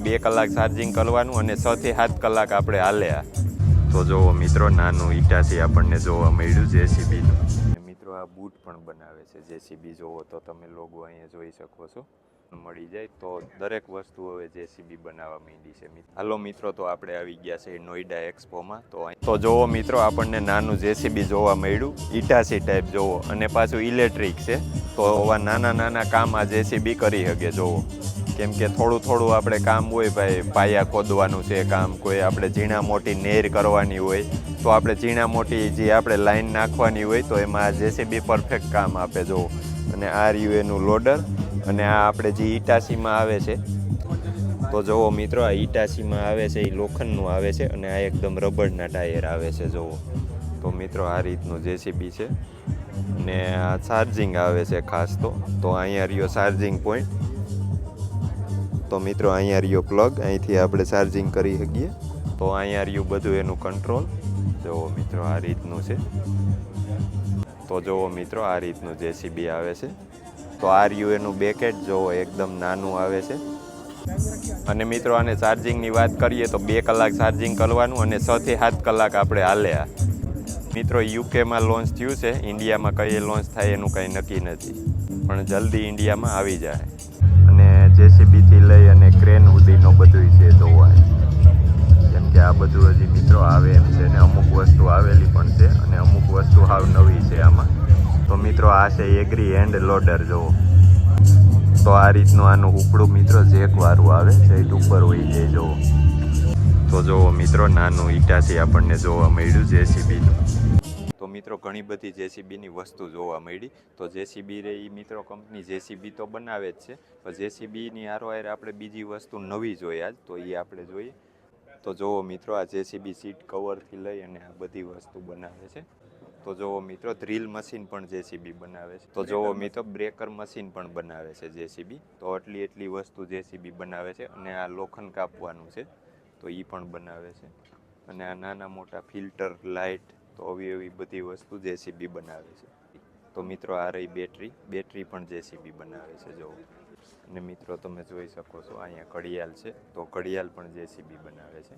2 કલાક ચાર્જિંગ કરવાનું અને 6 થી 7 કલાક આપણે હાલ્યા. તો જોવો મિત્રો, નાનું ઈટાથી આપણને જોવા મળ્યું જેસીબીનું. મિત્રો આ બૂટ પણ બનાવે છે જેસીબી. જોવો તો તમે લોગો અહીંયા જોઈ શકો છો. મળી જાય તો દરેક વસ્તુ હવે જેસીબી બનાવવા માંડી છે. હાલો મિત્રો, તો આપણે આવી ગયા છે નોઈડા એક્સપોમાં. તો જોવો મિત્રો, આપણને નાનું જેસીબી જોવા મળ્યું, ઈટાસી ટાઈપ જોવો, અને પાછું ઇલેક્ટ્રિક છે. તો આવા નાના નાના કામ આ જેસીબી કરી શકે. જોવો, કેમ કે થોડું થોડું આપણે કામ હોય ભાઈ, પાયા ખોદવાનું છે કામ, કોઈ આપણે ઝીણા મોટી નેર કરવાની હોય તો આપણે ઝીણા મોટી જે આપણે લાઈન નાખવાની હોય તો એમાં આ જેસીબી પરફેક્ટ કામ આપે. જોવો, અને આ રહ્યું એનું લોડર, અને આ આપણે જે ઈટાસીમાં આવે છે. તો જોવો મિત્રો, આ ઈટાસીમાં આવે છે એ લોખંડનું આવે છે, અને આ એકદમ રબરના ટાયર આવે છે. જોવો તો મિત્રો, આ રીતનું જેસીબી છે, ને આ ચાર્જિંગ આવે છે ખાસ. તો અહીંયા રહ્યો ચાર્જિંગ પોઈન્ટ. તો મિત્રો, અહીંયા રહ્યો પ્લગ, અહીંથી આપણે ચાર્જિંગ કરી શકીએ. તો અહીંયા રહ્યું બધું એનું કંટ્રોલ. જોવો મિત્રો, આ રીતનું છે. તો જોવો મિત્રો, આ રીતનું જેસીબી આવે છે. તો આ રહ્યું એનું બેકેટ. જોવો, એકદમ નાનું આવે છે. અને મિત્રો, આને ચાર્જિંગની વાત કરીએ તો 2 કલાક ચાર્જિંગ કરવાનું અને 6 થી 7 કલાક આપણે હાલ્યા. મિત્રો, યુકેમાં લોન્ચ થયું છે, ઇન્ડિયામાં કઈ લોન્ચ થાય એનું કંઈ નક્કી નથી, પણ જલ્દી ઇન્ડિયામાં આવી જાય. અને જેસીબીથી લઈ અને ક્રેન સુધીનો બધું છે જોવા. કેમ કે આ બધું હજી મિત્રો આવે એમ છે, ને અમુક વસ્તુ આવેલી પણ છે, અને અમુક વસ્તુ હાવ નવી છે આમાં. તો મિત્રો, આ છે એગ્રી હેન્ડ લોડર. જોવો તો આ રીતનું આનું ઉપડું મિત્રો જેકવાળું આવે છે, ઉપર હોય જાય. જોવો તો જોવો મિત્રો, નાનું ઈટાથી આપણને જોવા મળ્યું જેસીબીનું. તો મિત્રો, ઘણી બધી જેસીબીની વસ્તુ જોવા મળી. તો જેસીબી એ મિત્રો કંપની જેસીબી તો બનાવે જ છે, પણ જેસીબીની હારોહાર આપણે બીજી વસ્તુ નવી જોઈએ આજ, તો એ આપણે જોઈએ. તો જોવો મિત્રો, આ જેસીબી સીટ કવરથી લઈ અને આ બધી વસ્તુ બનાવે છે. તો જોવો મિત્રો, ડ્રીલ મશીન પણ જેસીબી બનાવે છે. તો જોવો મિત્રો, બ્રેકર મશીન પણ બનાવે છે જેસીબી. તો એટલી વસ્તુ જેસીબી બનાવે છે. અને આ લોખંડ કાપવાનું છે તો એ પણ બનાવે છે. અને આ નાના મોટા ફિલ્ટર, લાઇટ, તો એવી બધી વસ્તુ જેસીબી બનાવે છે. તો મિત્રો, આ રહી બેટરી પણ જેસીબી બનાવે છે. જોવો, અને મિત્રો તમે જોઈ શકો છો અહીંયા ઘડિયાળ છે, તો ઘડિયાળ પણ જેસીબી બનાવે છે.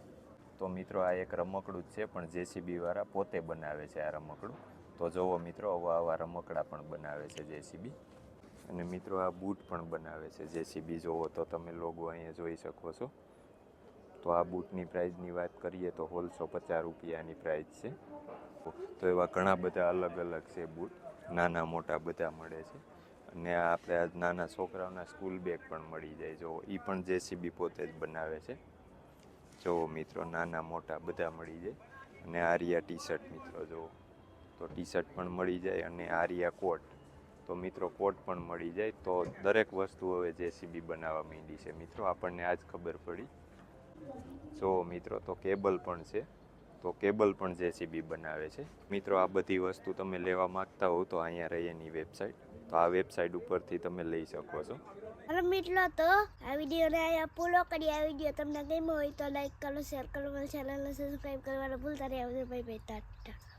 તો મિત્રો, આ એક રમકડું જ છે, પણ જેસીબી વાળા પોતે બનાવે છે આ રમકડું. તો જોવો મિત્રો, આવા રમકડા પણ બનાવે છે જેસીબી. અને મિત્રો, આ બૂટ પણ બનાવે છે જેસીબી. જોવો તો તમે લોગો અહીંયા જોઈ શકો છો. તો આ બૂટની પ્રાઇઝની વાત કરીએ તો 150 રૂપિયાની પ્રાઇઝ છે. તો એવા ઘણા બધા અલગ અલગ છે બૂટ, નાના મોટા બધા મળે છે. અને આપણે આ નાના છોકરાઓના સ્કૂલ બેગ પણ મળી જાય. જો એ પણ જેસીબી પોતે જ બનાવે છે. જોવો મિત્રો, નાના મોટા બધા મળી જાય. અને આરિયા ટી શર્ટ મિત્રો, જોવો તો ટી શર્ટ પણ મળી જાય. અને આરિયા કોટ, તો મિત્રો કોટ પણ મળી જાય. તો દરેક વસ્તુ હવે જેસીબી બનાવવા માંડી છે મિત્રો, આપણને આજ ખબર પડી. જોવો મિત્રો, તો કેબલ પણ છે, તો કેબલ પણ જેસીબી બનાવે છે મિત્રો. આ બધી વસ્તુ તમે લેવા માંગતા હો તો અહીંયા રહી એની વેબસાઇટ. તો આ વેબસાઇટ ઉપરથી તમે લઈ શકો છો. હવે મિત્રો, તો આ વિડીયોને અહીંયા પૂરો કરી. આ વિડીયો તમને ગમ્યો હોય તો લાઈક કરો, શેર કરો, ચેનલને સબસ્ક્રાઈબ કરવાનું ભૂલતા નહીં. આવજો, બાય બાય, ટાટા.